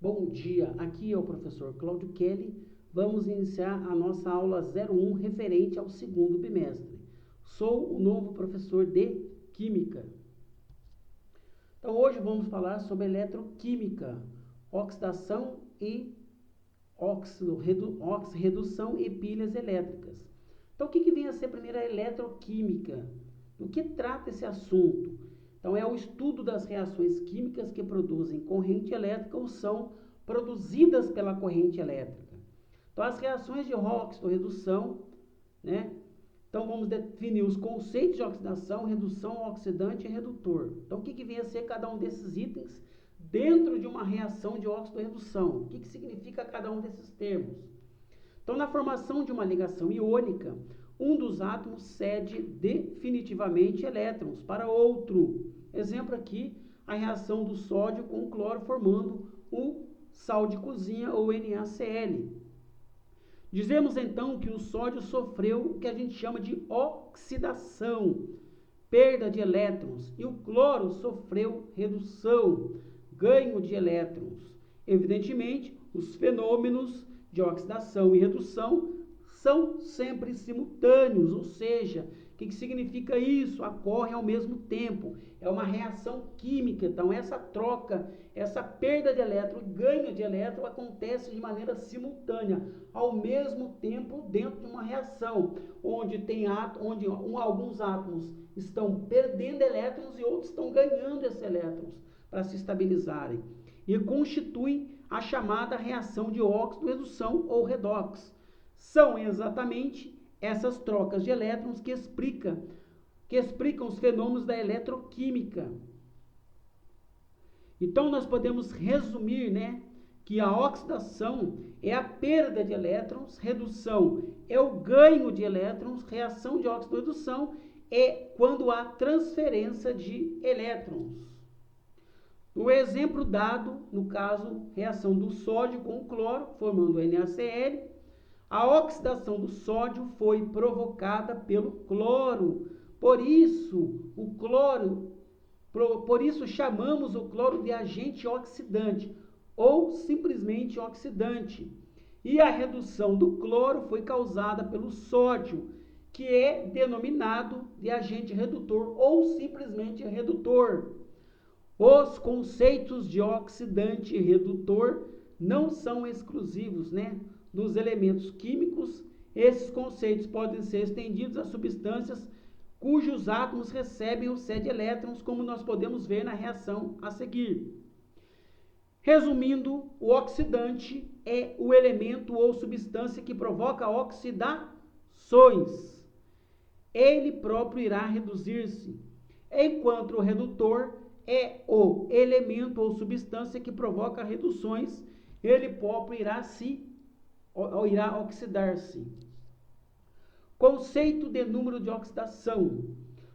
Bom dia, aqui é o professor Cláudio Kelly. Vamos iniciar a nossa aula 01 referente ao segundo bimestre. Sou o novo professor de Química. Então hoje vamos falar sobre eletroquímica, oxidação e redução e pilhas elétricas. Então o que vem a ser primeiro a eletroquímica? Do que trata esse assunto? Então, é o estudo das reações químicas que produzem corrente elétrica ou são produzidas pela corrente elétrica. Então, as reações de óxido-redução, né? Então, vamos definir os conceitos de oxidação, redução, oxidante e redutor. Então, o que vem a ser cada um desses itens dentro de uma reação de óxido-redução? O que significa cada um desses termos? Então, na formação de uma ligação iônica, um dos átomos cede definitivamente elétrons para outro. Exemplo aqui, a reação do sódio com o cloro formando o sal de cozinha ou NaCl. Dizemos então que o sódio sofreu o que a gente chama de oxidação, perda de elétrons, e o cloro sofreu redução, ganho de elétrons. Evidentemente, os fenômenos de oxidação e redução são sempre simultâneos, ou seja, o que significa isso? Ocorre ao mesmo tempo, é uma reação química. Então, essa troca, essa perda de elétron e ganho de elétron acontece de maneira simultânea, ao mesmo tempo dentro de uma reação, onde alguns átomos estão perdendo elétrons e outros estão ganhando esses elétrons para se estabilizarem. E constituem a chamada reação de óxido-redução ou redox. São exatamente essas trocas de elétrons que explicam os fenômenos da eletroquímica. Então, nós podemos resumir, que a oxidação é a perda de elétrons, redução é o ganho de elétrons, reação de óxido-redução é quando há transferência de elétrons. O exemplo dado, no caso, reação do sódio com o cloro, formando o NaCl, a oxidação do sódio foi provocada pelo cloro. Por isso chamamos o cloro de agente oxidante ou simplesmente oxidante. E a redução do cloro foi causada pelo sódio, que é denominado de agente redutor ou simplesmente redutor. Os conceitos de oxidante e redutor não são exclusivos, dos elementos químicos. Esses conceitos podem ser estendidos a substâncias cujos átomos recebem ou cedem elétrons, como nós podemos ver na reação a seguir. Resumindo, o oxidante é o elemento ou substância que provoca oxidações. Ele próprio irá reduzir-se, enquanto o redutor é o elemento ou substância que provoca reduções, ele próprio irá oxidar-se. Conceito de número de oxidação.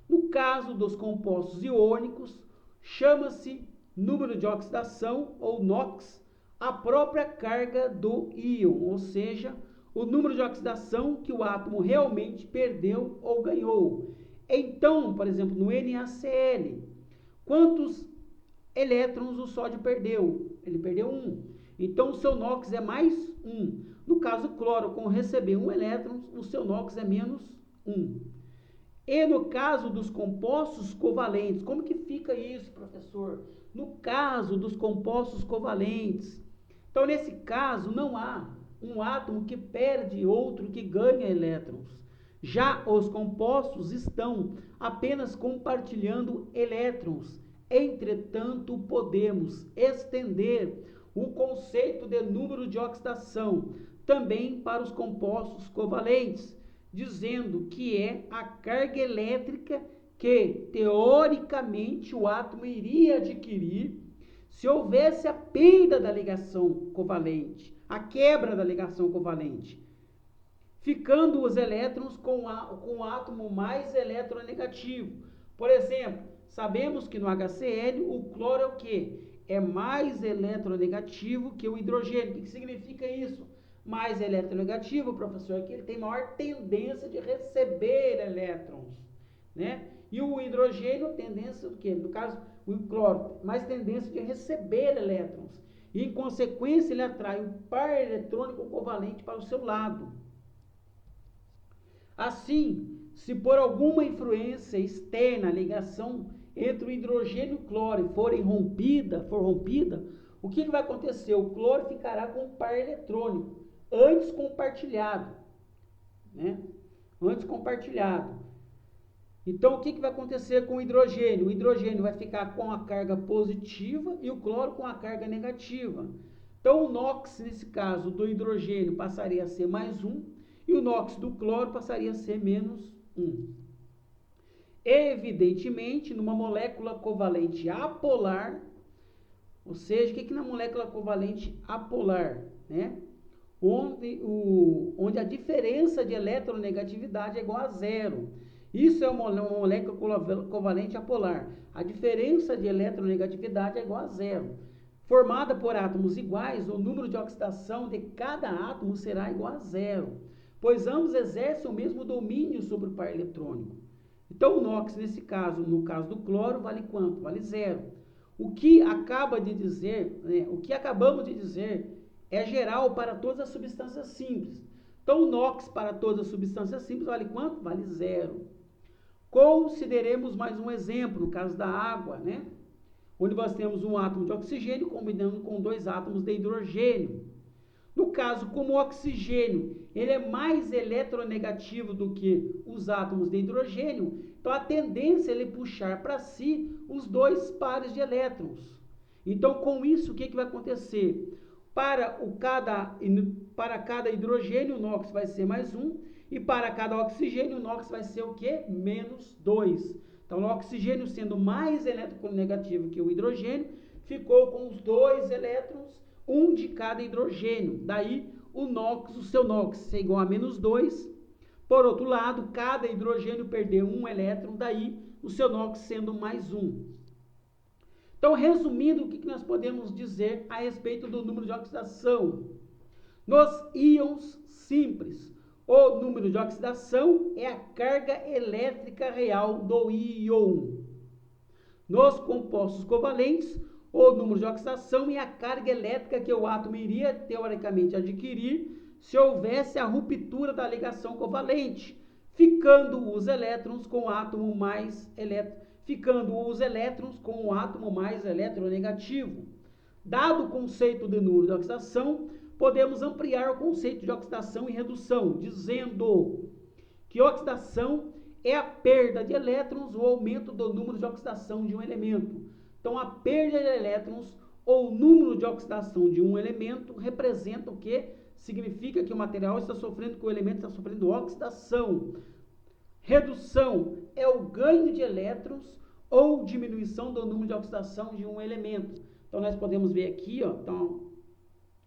No caso dos compostos iônicos, chama-se número de oxidação, ou NOx, a própria carga do íon, ou seja, o número de oxidação que o átomo realmente perdeu ou ganhou. Então, por exemplo, no NaCl, quantos elétrons o sódio perdeu? Ele perdeu 1. Então, o seu NOx é mais 1. No caso, o cloro, com receber 1 elétron, o seu NOx é menos 1. E no caso dos compostos covalentes, como que fica isso, professor? No caso dos compostos covalentes, então, nesse caso, não há um átomo que perde e outro que ganha elétrons. Já os compostos estão apenas compartilhando elétrons. Entretanto, podemos estender o conceito de número de oxidação também para os compostos covalentes, dizendo que é a carga elétrica que, teoricamente, o átomo iria adquirir se houvesse a perda da ligação covalente, a quebra da ligação covalente, ficando os elétrons com o átomo mais eletronegativo. Por exemplo, sabemos que no HCl o cloro é o quê? É mais eletronegativo que o hidrogênio. O que significa isso? Mais eletronegativo, professor, é que ele tem maior tendência de receber elétrons, E o hidrogênio, tendência do quê? No caso, o cloro, mais tendência de receber elétrons. e, em consequência, ele atrai o par eletrônico covalente para o seu lado. Assim, se por alguma influência externa a ligação entre o hidrogênio e o cloro for rompida, o que vai acontecer? O cloro ficará com um par eletrônico, antes compartilhado, né? Antes compartilhado. Então, o que vai acontecer com o hidrogênio? O hidrogênio vai ficar com a carga positiva e o cloro com a carga negativa. Então, o NOx, nesse caso, do hidrogênio passaria a ser mais 1 e o NOx do cloro passaria a ser menos 1. Evidentemente, numa molécula covalente apolar, ou seja, o que na molécula covalente apolar, né? Onde a diferença de eletronegatividade é igual a zero. Isso é uma molécula covalente apolar. A diferença de eletronegatividade é igual a zero. Formada por átomos iguais, o número de oxidação de cada átomo será igual a zero, pois ambos exercem o mesmo domínio sobre o par eletrônico. Então, o NOx, nesse caso, no caso do cloro, vale quanto? Vale zero. O que acabamos de dizer é geral para todas as substâncias simples. Então, o NOx para todas as substâncias simples vale quanto? Vale zero. Consideremos mais um exemplo, no caso da água, né? Onde nós temos um átomo de oxigênio combinando com 2 átomos de hidrogênio. No caso, como o oxigênio ele é mais eletronegativo do que os átomos de hidrogênio, então a tendência é ele puxar para si os 2 pares de elétrons. Então, com isso, o que vai acontecer? Para cada hidrogênio, o NOx vai ser mais 1, e para cada oxigênio, o NOx vai ser o quê? Menos 2. Então, o oxigênio sendo mais eletronegativo que o hidrogênio, ficou com os 2 elétrons, um de cada hidrogênio. Daí, o seu NOx ser igual a menos 2. Por outro lado, cada hidrogênio perdeu um elétron, daí o seu NOx sendo mais 1. Então, resumindo, o que nós podemos dizer a respeito do número de oxidação? Nos íons simples, o número de oxidação é a carga elétrica real do íon. Nos compostos covalentes, o número de oxidação é a carga elétrica que o átomo iria, teoricamente, adquirir se houvesse a ruptura da ligação covalente, ficando os elétrons com o átomo mais eletronegativo. Dado o conceito de número de oxidação, podemos ampliar o conceito de oxidação e redução, dizendo que oxidação é a perda de elétrons ou aumento do número de oxidação de um elemento. Então, a perda de elétrons ou número de oxidação de um elemento representa o quê? Significa que o material está sofrendo, que o elemento está sofrendo oxidação. Redução é o ganho de elétrons ou diminuição do número de oxidação de um elemento. Então, nós podemos ver aqui, ó, então,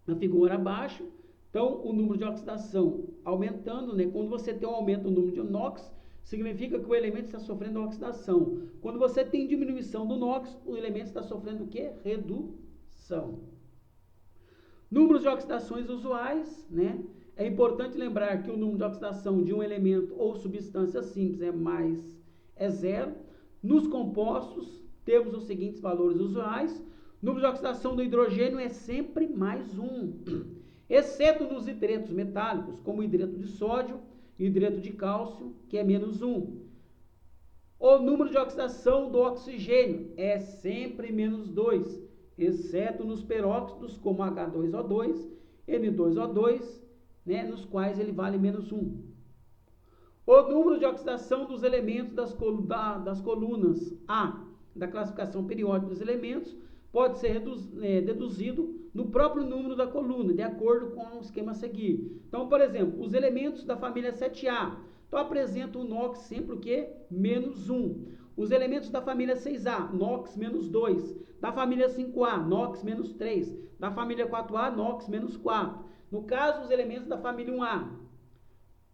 na figura abaixo, então, o número de oxidação aumentando, né? Quando você tem um aumento no número de NOx, significa que o elemento está sofrendo oxidação. Quando você tem diminuição do NOx, o elemento está sofrendo o quê? Redução. Números de oxidações usuais, né? É importante lembrar que o número de oxidação de um elemento ou substância simples é zero. Nos compostos, temos os seguintes valores usuais. Número de oxidação do hidrogênio é sempre mais 1, exceto nos hidretos metálicos, como o hidreto de sódio e hidreto de cálcio, que é menos 1. O número de oxidação do oxigênio é sempre menos 2, exceto nos peróxidos, como H2O2, N2O2, né, nos quais ele vale menos 1. O número de oxidação dos elementos das colunas A, da classificação periódica dos elementos, pode ser deduzido no próprio número da coluna, de acordo com o esquema a seguir. Então, por exemplo, os elementos da família 7A, então apresentam o NOx sempre o quê? Menos 1. Os elementos da família 6A, NOx menos 2. Da família 5A, NOx menos 3. Da família 4A, NOx menos 4. No caso, os elementos da família 1A,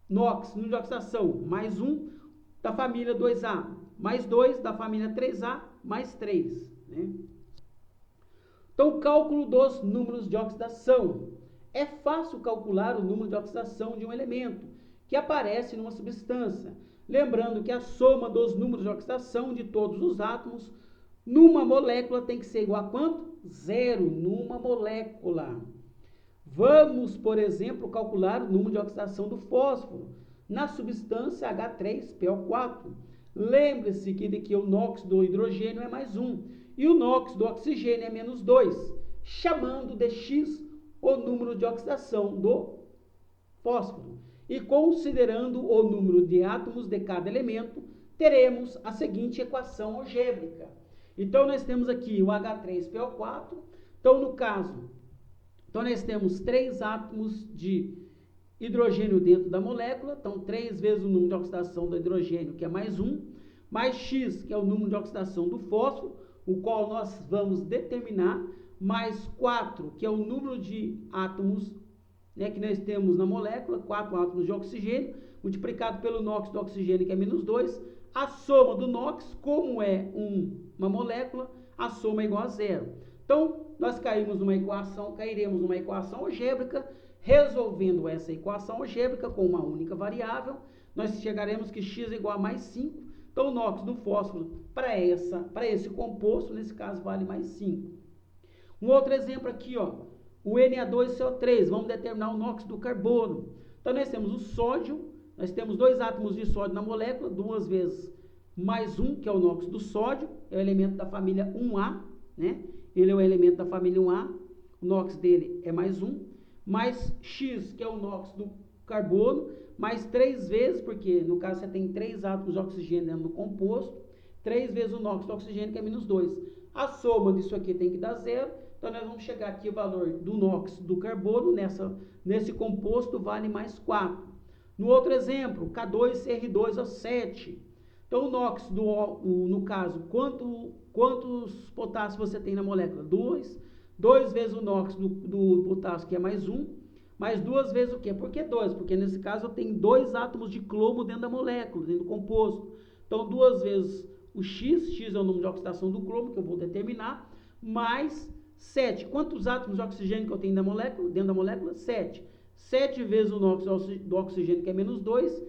NOx, número de oxidação, mais 1. Da família 2A, mais 2. Da família 3A, mais 3. Né? Então, o cálculo dos números de oxidação. É fácil calcular o número de oxidação de um elemento que aparece numa substância. Lembrando que a soma dos números de oxidação de todos os átomos numa molécula tem que ser igual a quanto? 0 numa molécula. Vamos, por exemplo, calcular o número de oxidação do fósforo na substância H3PO4. Lembre-se que o NOx do hidrogênio é mais 1 e o NOx do oxigênio é menos 2, chamando de X o número de oxidação do fósforo. E considerando o número de átomos de cada elemento, teremos a seguinte equação algébrica. Então, nós temos aqui o H3PO4. Então, no caso, nós temos 3 átomos de hidrogênio dentro da molécula. Então, 3 vezes o número de oxidação do hidrogênio, que é mais 1, mais X, que é o número de oxidação do fósforo, o qual nós vamos determinar, mais 4, que é o número de átomos, né, que nós temos na molécula, 4 átomos de oxigênio, multiplicado pelo NOx do oxigênio, que é menos 2, a soma do NOx, como é uma molécula, a soma é igual a 0. Então, nós cairemos numa equação algébrica. Resolvendo essa equação algébrica com uma única variável, nós chegaremos que x é igual a mais 5. Então, o NOx do fósforo para esse composto, nesse caso, vale mais 5. Um outro exemplo aqui, ó, o Na2CO3. Vamos determinar o NOx do carbono. Então, nós temos o sódio, nós temos 2 átomos de sódio na molécula, 2 vezes mais 1, que é o NOx do sódio, é o elemento da família 1A, né? Ele é o elemento da família 1A, o NOx dele é mais 1. Mais X, que é o NOx do carbono, mais 3 vezes, porque no caso você tem 3 átomos de oxigênio dentro do composto, 3 vezes o NOx do oxigênio, que é menos 2. A soma disso aqui tem que dar 0, então nós vamos chegar aqui, o valor do NOx do carbono, nesse composto, vale mais 4. No outro exemplo, K2CR2O7. Então o NOx, no caso, quantos potássios você tem na molécula? 2 vezes o NOx do potássio, que é mais 1, mais 2 vezes o quê? Por que 2? Porque nesse caso eu tenho 2 átomos de cromo dentro da molécula, dentro do composto. Então, 2 vezes o X é o número de oxidação do cromo, que eu vou determinar, mais 7. Quantos átomos de oxigênio que eu tenho dentro da molécula? 7. 7 vezes o NOx do oxigênio, que é menos 2.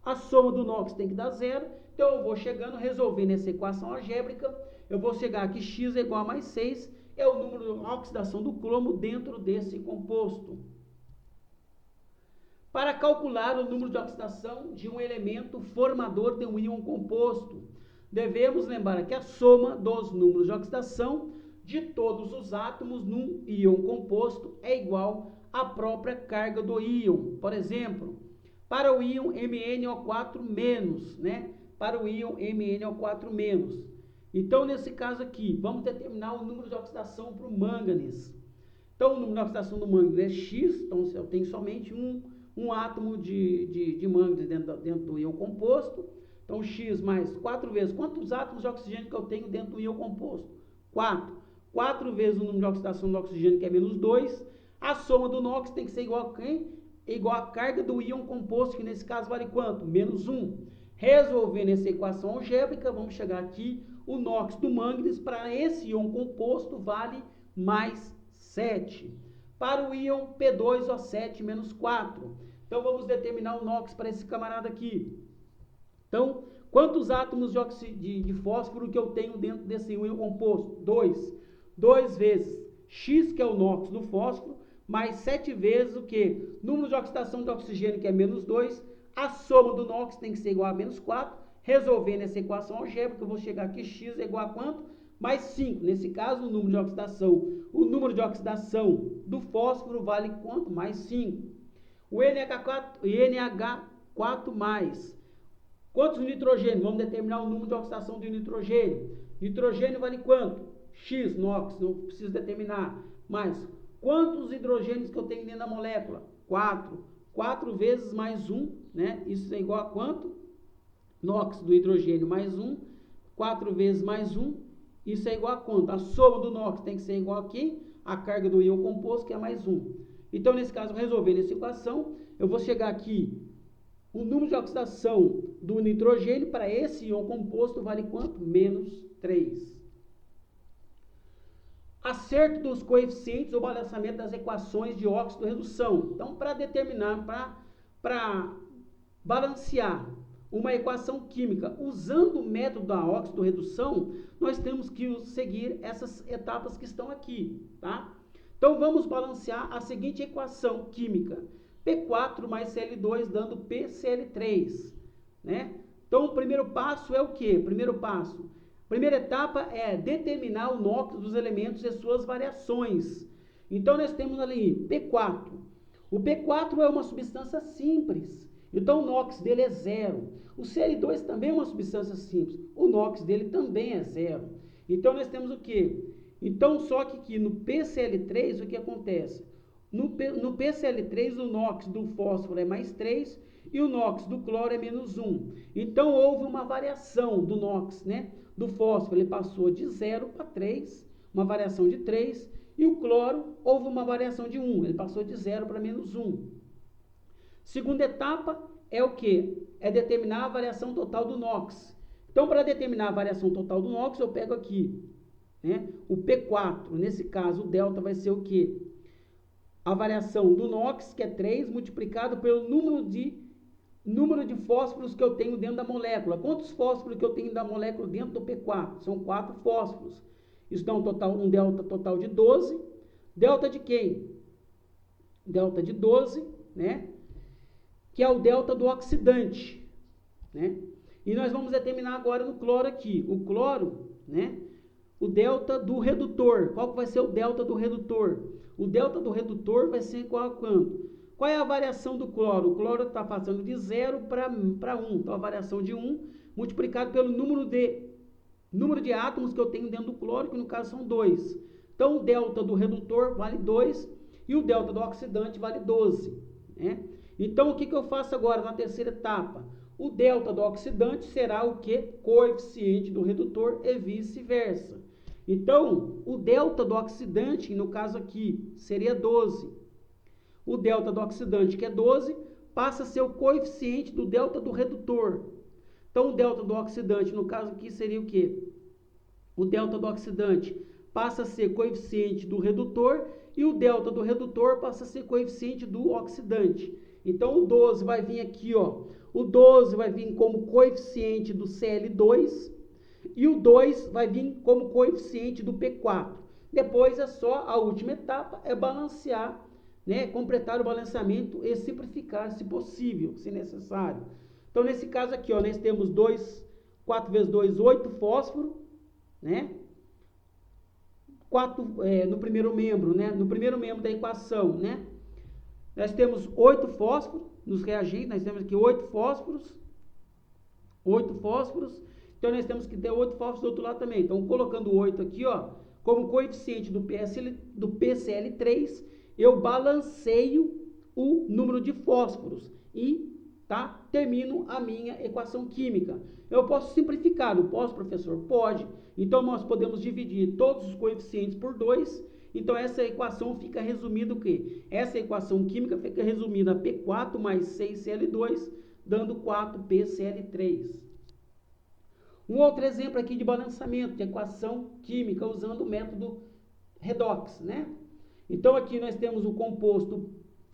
A soma do NOx tem que dar 0. Então, eu vou chegando, resolvendo essa equação algébrica, eu vou chegar aqui, x é igual a mais 6, é o número de oxidação do cromo dentro desse composto. Para calcular o número de oxidação de um elemento formador de um íon composto, devemos lembrar que a soma dos números de oxidação de todos os átomos num íon composto é igual à própria carga do íon. Por exemplo, para o íon MnO4-, né? Para o íon MnO4-. Então, nesse caso aqui, vamos determinar o número de oxidação para o manganês. Então, o número de oxidação do manganês é X, então eu tenho somente um átomo de manganês dentro do íon composto. Então, X mais 4 vezes. Quantos átomos de oxigênio que eu tenho dentro do íon composto? 4. 4 vezes o número de oxidação do oxigênio, que é menos 2. A soma do NOx tem que ser igual a quem? Igual a carga do íon composto, que nesse caso vale quanto? Menos 1. Resolvendo essa equação algébrica, vamos chegar aqui. O NOx do manganês para esse íon composto vale mais 7. Para o íon P2O7-4. Então, vamos determinar o NOx para esse camarada aqui. Então, quantos átomos de fósforo que eu tenho dentro desse íon composto? 2. 2 vezes X, que é o NOx do fósforo, mais 7 vezes o quê? Número de oxidação de oxigênio, que é menos 2. A soma do NOx tem que ser igual a menos 4. Resolvendo essa equação algébrica, eu vou chegar aqui, x é igual a quanto? Mais 5. Nesse caso, o número de oxidação do fósforo vale quanto? Mais 5. O NH4+. Quantos nitrogênio? Vamos determinar o número de oxidação do nitrogênio. Nitrogênio vale quanto? X, NOx, não preciso determinar. Mas, quantos hidrogênios que eu tenho dentro da molécula? 4. 4 vezes mais 1, né? Isso é igual a quanto? NOx do hidrogênio mais 1, 4 vezes mais 1, isso é igual a quanto? A soma do NOx tem que ser igual a quem? A carga do íon composto, que é mais 1. Então, nesse caso, resolvendo essa equação, eu vou chegar aqui, o número de oxidação do nitrogênio para esse íon composto vale quanto? Menos 3. Acerto dos coeficientes ou balanceamento das equações de óxido-redução. Então, para determinar, para balancear uma equação química. Usando o método da óxido-redução, nós temos que seguir essas etapas que estão aqui, tá? Então, vamos balancear a seguinte equação química. P4 mais Cl2 dando PCl3, né? Então, o primeiro passo é o quê? Primeira etapa é determinar o NOx dos elementos e suas variações. Então, nós temos ali P4. O P4 é uma substância simples. Então, o NOx dele é zero. O Cl2 também é uma substância simples. O NOx dele também é zero. Então, nós temos o quê? Então, só que aqui no PCl3, o que acontece? No PCl3, o NOx do fósforo é mais 3 e o NOx do cloro é menos 1. Então, houve uma variação do NOx, né? Do fósforo, ele passou de 0 para 3, uma variação de 3. E o cloro, houve uma variação de 1, ele passou de 0 para menos 1. Segunda etapa é o quê? É determinar a variação total do NOx. Então, para determinar a variação total do NOx, eu pego aqui, né, o P4. Nesse caso, o delta vai ser o quê? A variação do NOx, que é 3, multiplicado pelo número de fósforos que eu tenho dentro da molécula. Quantos fósforos que eu tenho da molécula dentro do P4? São 4 fósforos. Isso dá um delta total de 12. Delta de quem? Delta de 12, né? Que é o delta do oxidante, né? E nós vamos determinar agora no cloro aqui. O cloro, né? O delta do redutor. Qual que vai ser o delta do redutor? O delta do redutor vai ser igual a quanto? Qual é a variação do cloro? O cloro está passando de 0 para 1. Então, a variação de 1 multiplicado pelo número de átomos que eu tenho dentro do cloro, que no caso são 2. Então, o delta do redutor vale 2 e o delta do oxidante vale 12. Né? Então, o que eu faço agora na terceira etapa? O delta do oxidante será o quê? Coeficiente do redutor e vice-versa. Então, o delta do oxidante, no caso aqui, seria 12. O delta do oxidante, que é 12, passa a ser o coeficiente do delta do redutor. Então, o delta do oxidante, no caso aqui, seria o quê? O delta do oxidante passa a ser coeficiente do redutor e o delta do redutor passa a ser coeficiente do oxidante. Então, o 12 vai vir aqui, ó. O 12 vai vir como coeficiente do Cl2 e o 2 vai vir como coeficiente do P4. Depois é só a última etapa, é balancear, né? Completar o balanceamento e simplificar, se possível, se necessário. Então, nesse caso aqui, ó, nós temos 4 vezes 2, 8 fósforo, né? 4 no primeiro membro, né? No primeiro membro da equação, né? Nós temos 8 fósforos nos reagentes, nós temos aqui 8 fósforos. 8 fósforos. Então, nós temos que ter 8 fósforos do outro lado também. Então, colocando 8 aqui, ó, como coeficiente do PCl3, eu balanceio o número de fósforos e termino a minha equação química. Eu posso simplificar, não posso, professor? Pode. Então, nós podemos dividir todos os coeficientes por 2. Então, essa equação fica resumida o quê? Essa equação química fica resumida a P4 mais 6Cl2, dando 4PCl3. Um outro exemplo aqui de balanceamento de equação química usando o método redox, né? Então, aqui nós temos o composto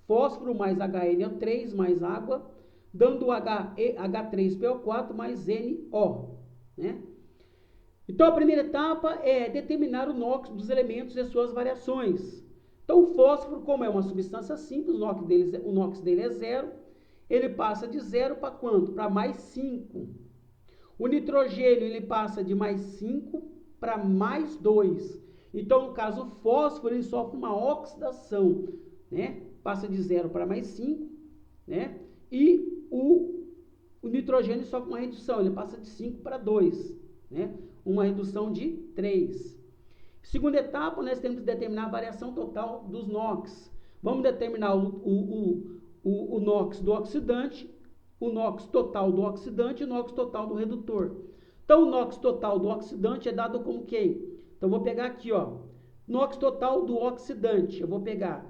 fósforo mais HNO3 mais água, dando H3PO4 mais NO, né? Então, a primeira etapa é determinar o NOx dos elementos e suas variações. Então, o fósforo, como é uma substância simples, o NOx dele é 0, ele passa de 0 para quanto? Para mais 5. O nitrogênio, ele passa de mais 5 para mais 2. Então, no caso, o fósforo, ele sofre uma oxidação, né? Passa de 0 para mais 5, né? E o nitrogênio sofre uma redução, ele passa de 5 para 2, né? Uma redução de 3. Segunda etapa, nós temos que determinar a variação total dos NOx. Vamos determinar o NOx do oxidante, o NOx total do oxidante e o NOx total do redutor. Então, o NOx total do oxidante é dado como quem? Então, vou pegar aqui, ó, NOx total do oxidante. Eu vou pegar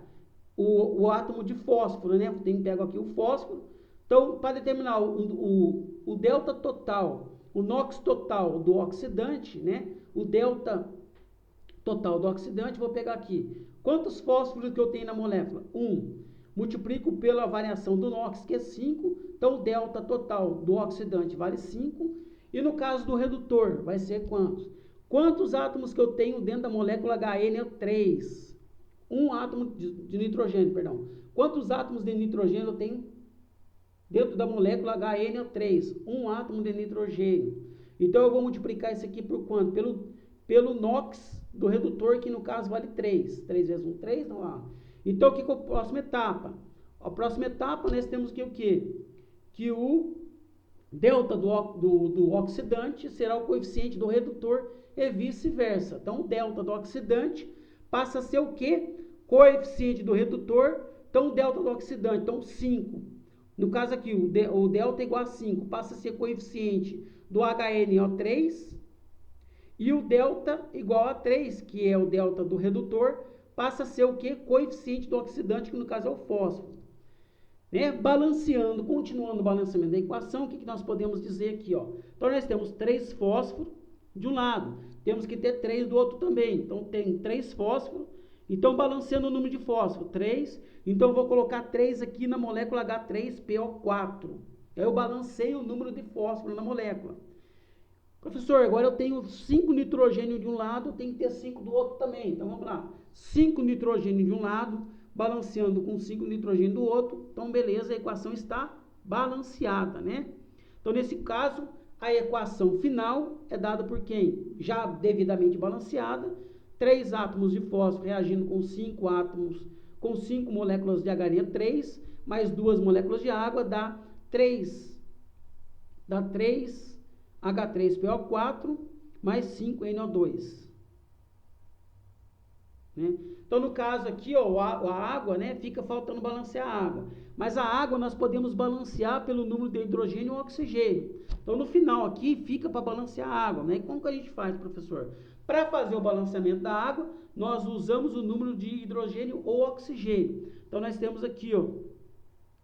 o átomo de fósforo, né? Pego aqui o fósforo. Então, para determinar o delta total, o NOx total do oxidante, né? O delta total do oxidante, vou pegar aqui. Quantos fósforos que eu tenho na molécula? 1. multiplico pela variação do NOx, que é 5, então o delta total do oxidante vale 5, e no caso do redutor, vai ser quantos? Quantos átomos que eu tenho dentro da molécula HNO3? Um átomo de nitrogênio, perdão. Quantos átomos de nitrogênio eu tenho dentro da molécula HNO3? Um átomo de nitrogênio. Então, eu vou multiplicar isso aqui por quanto? Pelo NOx do redutor, que no caso vale 3. 3 vezes 1, 3, não há. Então, o que é a próxima etapa? A próxima etapa, nós temos que o quê? Que o delta do oxidante será o coeficiente do redutor e vice-versa. Então, o delta do oxidante passa a ser o quê? Coeficiente do redutor. Então, o delta do oxidante, então 5. No caso aqui, o delta é igual a 5, passa a ser coeficiente do HNO3. E o delta igual a 3, que é o delta do redutor, passa a ser o quê? Coeficiente do oxidante, que no caso é o fósforo. Né? Balanceando, continuando o balanceamento da equação, o que nós podemos dizer aqui? Ó? Então, nós temos 3 fósforos de um lado, temos que ter 3 do outro também. Então, tem 3 fósforos. Então, balanceando o número de fósforo, 3. Então, eu vou colocar 3 aqui na molécula H3PO4. Aí, eu balanceio o número de fósforo na molécula. Professor, agora eu tenho 5 nitrogênio de um lado, tenho que ter 5 do outro também. Então, vamos lá. 5 nitrogênio de um lado, balanceando com 5 nitrogênio do outro. Então, beleza, a equação está balanceada, né? Então, nesse caso, a equação final é dada por quem? Já devidamente balanceada. 3 átomos de fósforo reagindo com 5 átomos, com 5 moléculas de HNO3, mais 2 moléculas de água, dá 3 H3PO4 mais 5 NO2. Né? Então, no caso aqui, ó, a água, né, fica faltando balancear a água. Mas a água nós podemos balancear pelo número de hidrogênio ou oxigênio. Então, no final aqui, fica para balancear a água. Né? E como que a gente faz, professor? Para fazer o balanceamento da água, nós usamos o número de hidrogênio ou oxigênio. Então, nós temos aqui, ó,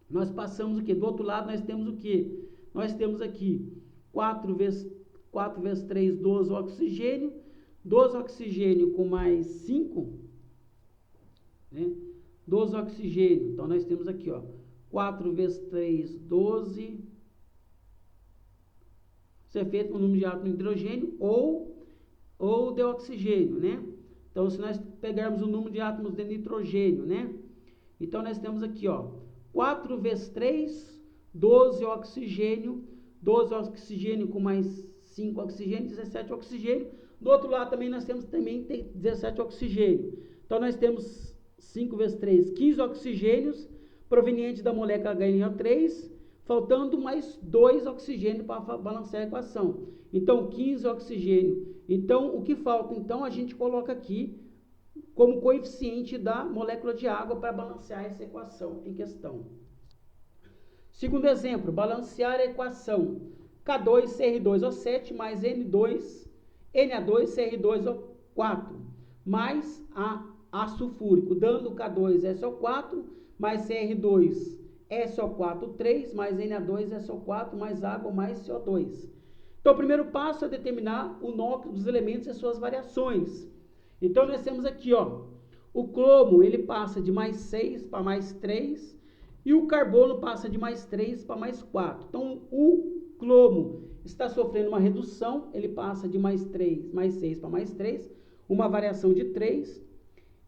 nós passamos o quê? Do outro lado, nós temos o quê? Nós temos aqui 4 vezes 3, 12 oxigênio. 12 oxigênio com mais 5, né? 12 oxigênio. Então, nós temos aqui, ó, 4 vezes 3, 12. Isso é feito com o número de átomos de hidrogênio ou de oxigênio, né? Então, se nós pegarmos o número de átomos de nitrogênio, né? Então, nós temos aqui, ó, 4 vezes 3, 12 oxigênio. 12 oxigênio com mais 5 oxigênio, 17 oxigênio. Do outro lado também nós temos 17 oxigênio. Então, nós temos 5 vezes 3, 15 oxigênios provenientes da molécula HNO3, faltando mais 2 oxigênios para balancear a equação. Então, 15 oxigênio. Então, o que falta? Então, a gente coloca aqui como coeficiente da molécula de água para balancear essa equação em questão. Segundo exemplo, balancear a equação K2CR2O7 mais Na2CR2O4 mais A sulfúrico, dando K2SO4 mais CR2SO4 mais Na2SO4 mais água mais CO2. Então, o primeiro passo é determinar o NOx dos elementos e suas variações. Então, nós temos aqui, ó, o cromo, ele passa de mais 6 para mais 3, e o carbono passa de mais 3 para mais 4. Então, o cromo está sofrendo uma redução, ele passa de mais 6 para mais 3, uma variação de 3,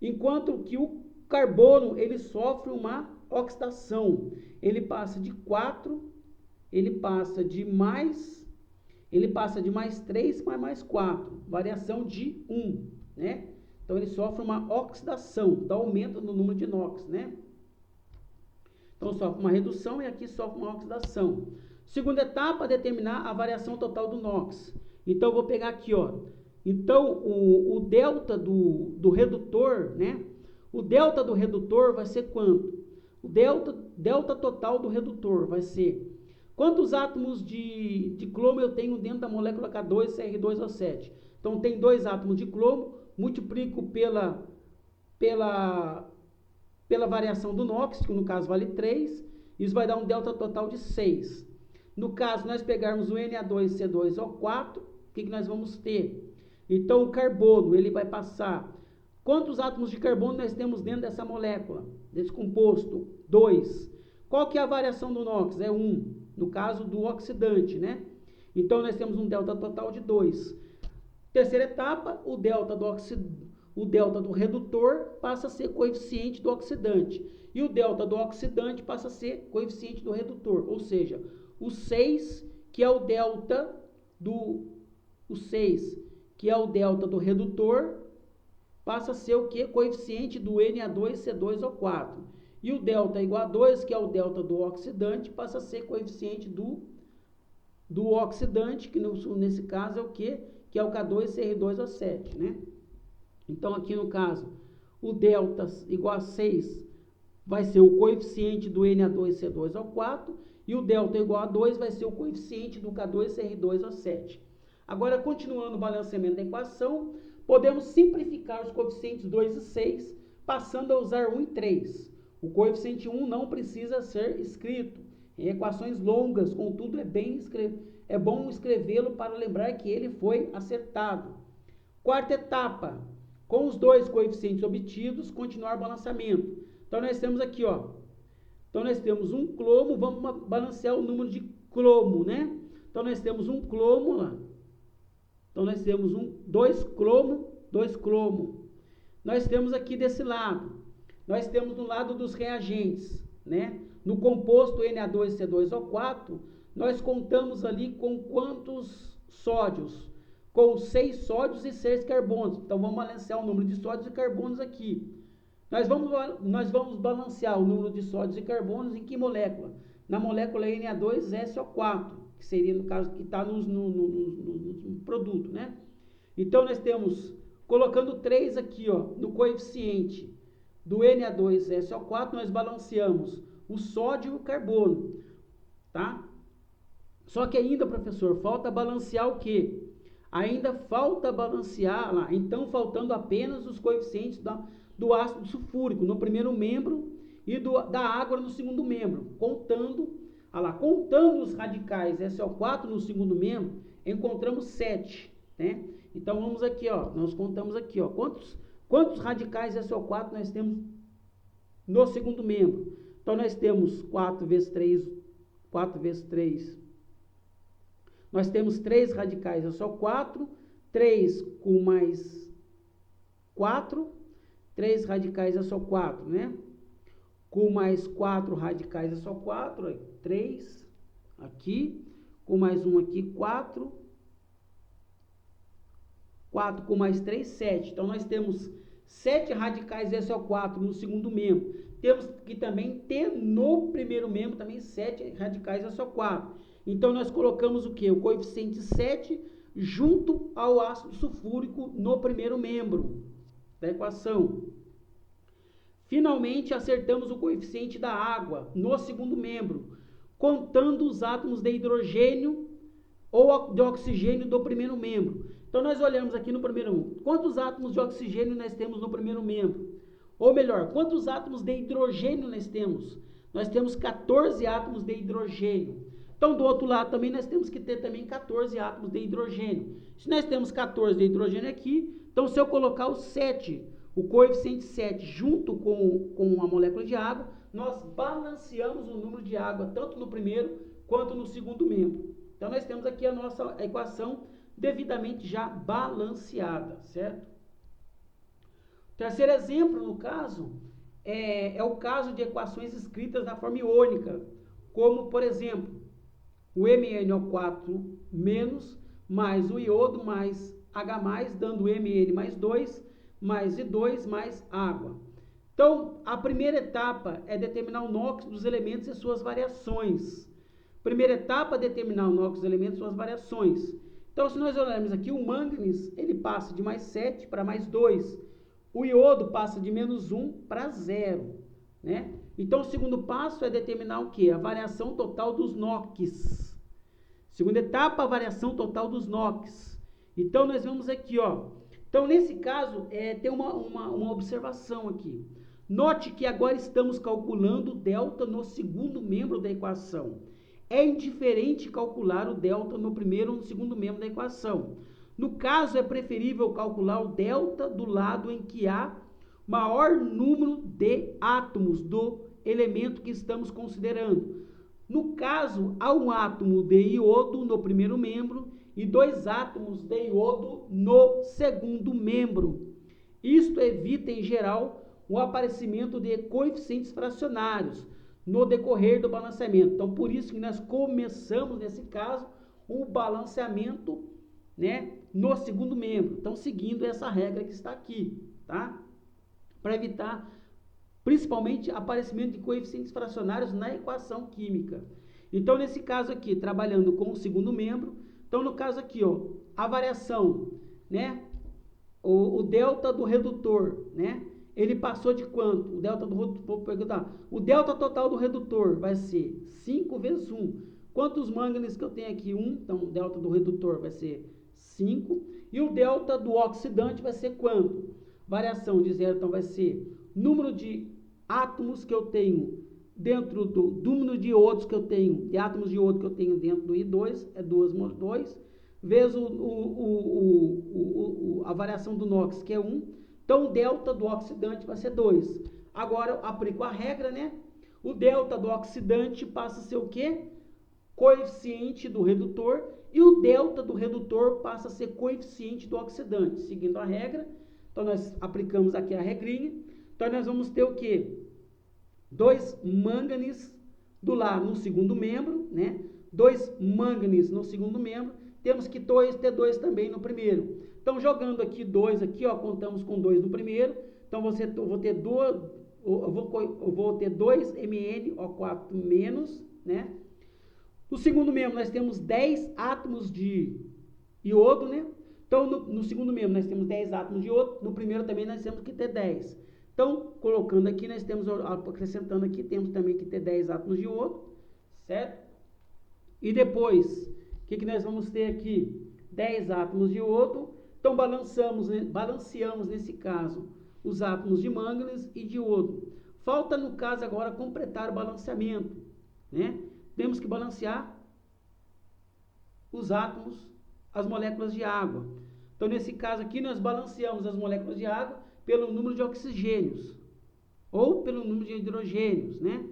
enquanto que o carbono, ele sofre uma oxidação. Ele passa de 4, ele passa de mais 3 para mais 4, variação de 1, né? Então, ele sofre uma oxidação, então aumenta no número de NOx, né? Então, sofre uma redução e aqui sofre uma oxidação. Segunda etapa, determinar a variação total do NOx. Então, eu vou pegar aqui, ó. Então, o delta do redutor, né? O delta do redutor vai ser quanto? O delta total do redutor vai ser quantos átomos de cromo eu tenho dentro da molécula K2CR2O7. Então, tem 2 átomos de cromo, multiplico pela variação do NOx, que no caso vale 3, isso vai dar um delta total de 6. No caso, nós pegarmos o Na2C2O4, o que nós vamos ter? Então, o carbono, ele vai passar Quantos átomos de carbono nós temos dentro dessa molécula, desse composto? 2. Qual que é a variação do NOx? É 1, no caso do oxidante, né? Então, nós temos um delta total de 2. Terceira etapa, o delta do redutor passa a ser coeficiente do oxidante. E o delta do oxidante passa a ser coeficiente do redutor. Ou seja, o 6, que é o delta do redutor, passa a ser o que? Coeficiente do Na2C2O4. E o delta igual a 2, que é o delta do oxidante, passa a ser coeficiente do oxidante, que nesse caso é o que? Que é o K2CR2O7, né? Então, aqui no caso, o delta igual a 6 vai ser o coeficiente do Na2C2O4 e o delta igual a 2 vai ser o coeficiente do K2CR2O7. Agora, continuando o balanceamento da equação, podemos simplificar os coeficientes 2 e 6, passando a usar 1 e 3. O coeficiente 1 não precisa ser escrito. Em equações longas, contudo, é bom escrevê-lo para lembrar que ele foi acertado. Quarta etapa, com os dois coeficientes obtidos, continuar o balanceamento. Então, nós temos aqui, ó. Então, nós temos um cromo, vamos balancear o número de cromo, né? Então, nós temos um cromo lá. Então, nós temos dois cromo. Nós temos aqui desse lado. Nós temos no lado dos reagentes, né? No composto Na2C2O4, nós contamos ali com quantos sódios? Com 6 sódios e 6 carbonos. Então, vamos balancear o número de sódios e carbonos aqui. Nós vamos balancear o número de sódios e carbonos em que molécula? Na molécula Na2SO4, que seria, no caso, que está no produto, né? Então, nós temos, colocando 3 aqui, ó, no coeficiente do Na2SO4, nós balanceamos o sódio e o carbono, tá? Só que ainda, professor, falta balancear o quê? Ainda falta balancear lá, então faltando apenas os coeficientes do ácido sulfúrico no primeiro membro e da água no segundo membro, contando os radicais SO4 no segundo membro, encontramos 7, né? Então vamos aqui, ó, nós contamos aqui, ó, quantos radicais SO4 nós temos no segundo membro? Então nós temos 4 vezes 3, nós temos 3 radicais SO4, 3 com mais 4, 3 radicais SO4, né? Com mais 4 radicais SO4, 3 aqui, com mais um aqui, 4 com mais 3, 7. Então, nós temos 7 radicais SO4 no segundo membro. Temos que também ter no primeiro membro também 7 radicais SO4. Então, nós colocamos o quê? O coeficiente 7 junto ao ácido sulfúrico no primeiro membro da equação. Finalmente, acertamos o coeficiente da água no segundo membro, contando os átomos de hidrogênio ou de oxigênio do primeiro membro. Então, nós olhamos aqui no primeiro membro. Quantos átomos de oxigênio nós temos no primeiro membro? Ou melhor, quantos átomos de hidrogênio nós temos? Nós temos 14 átomos de hidrogênio. Então, do outro lado também nós temos que ter também 14 átomos de hidrogênio. Se nós temos 14 de hidrogênio aqui, então se eu colocar o coeficiente 7 junto com a molécula de água, nós balanceamos o número de água tanto no primeiro quanto no segundo membro. Então, nós temos aqui a nossa equação devidamente já balanceada, certo? Terceiro exemplo, no caso, é o caso de equações escritas na forma iônica, como, por exemplo, o MnO4- mais o iodo mais H+, dando Mn mais 2, mais I2 mais água. Então, a primeira etapa é determinar o NOx dos elementos e suas variações. Primeira etapa é determinar o NOx dos elementos e suas variações. Então, se nós olharmos aqui, o manganês, ele passa de mais 7 para mais 2. O iodo passa de menos 1 para 0, né? Então, o segundo passo é determinar o quê? A variação total dos NOx. Segunda etapa, a variação total dos NOx. Então, nós vamos aqui, ó. Então, nesse caso, tem uma observação aqui. Note que agora estamos calculando o delta no segundo membro da equação. É indiferente calcular o delta no primeiro ou no segundo membro da equação. No caso, é preferível calcular o delta do lado em que há maior número de átomos do elemento que estamos considerando. No caso, há um átomo de iodo no primeiro membro e 2 átomos de iodo no segundo membro. Isto evita, em geral, o aparecimento de coeficientes fracionários no decorrer do balanceamento. Então, por isso que nós começamos, nesse caso, o balanceamento, né, no segundo membro. Então, seguindo essa regra que está aqui, tá? Para evitar, principalmente, aparecimento de coeficientes fracionários na equação química. Então, nesse caso aqui, trabalhando com o segundo membro, então, no caso aqui, ó, a variação, né, o delta do redutor, né, ele passou de quanto? O delta do redutor, vou perguntar, o delta total do redutor vai ser 5 vezes 1. Quantos manganes que eu tenho aqui? 1, então o delta do redutor vai ser 5. E o delta do oxidante vai ser quanto? Variação de 0, então vai ser número de átomos que eu tenho dentro do número de iodos que eu tenho, de átomos de iodo que eu tenho dentro do I2, é 2, vezes a variação do NOx, que é 1. Então, o delta do oxidante vai ser 2. Agora, eu aplico a regra, né? O delta do oxidante passa a ser o quê? Coeficiente do redutor. E o delta do redutor passa a ser coeficiente do oxidante. Seguindo a regra, então nós aplicamos aqui a regrinha. Então, nós vamos ter o quê? 2 manganes no segundo membro, né? 2 manganes no segundo membro. Temos que ter 2 também no primeiro. Então, jogando aqui 2 aqui, ó, contamos com 2 no primeiro. Então, eu vou ter 2 MnO4 menos, né? No segundo membro, nós temos 10 átomos de iodo, né? Então, no segundo membro, nós temos 10 átomos de iodo. No primeiro também, nós temos que ter 10. Então, colocando aqui, nós temos, acrescentando aqui, temos também que ter 10 átomos de iodo, certo? E depois, o que nós vamos ter aqui? 10 átomos de iodo. Então, balanceamos nesse caso os átomos de mânganese e de iodo. Falta, no caso, agora completar o balanceamento, né? Temos que balancear os átomos, as moléculas de água. Então, nesse caso aqui, nós balanceamos as moléculas de água pelo número de oxigênios ou pelo número de hidrogênios, né?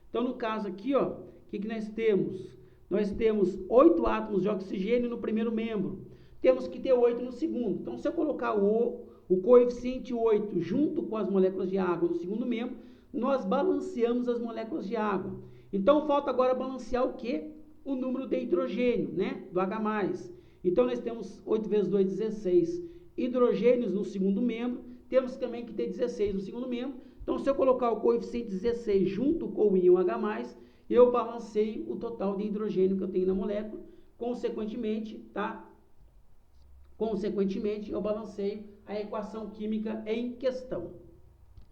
Então, no caso aqui, ó, o que nós temos? Nós temos 8 átomos de oxigênio no primeiro membro. Temos que ter 8 no segundo. Então, se eu colocar o coeficiente 8 junto com as moléculas de água no segundo membro, nós balanceamos as moléculas de água. Então, falta agora balancear o quê? O número de hidrogênio, né? Do H+. Então, nós temos 8 vezes 2, 16 hidrogênios no segundo membro. Temos também que ter 16 no segundo membro. Então, se eu colocar o coeficiente 16 junto com o íon H+, eu balanceio o total de hidrogênio que eu tenho na molécula. Consequentemente, tá? Consequentemente, eu balanceio a equação química em questão.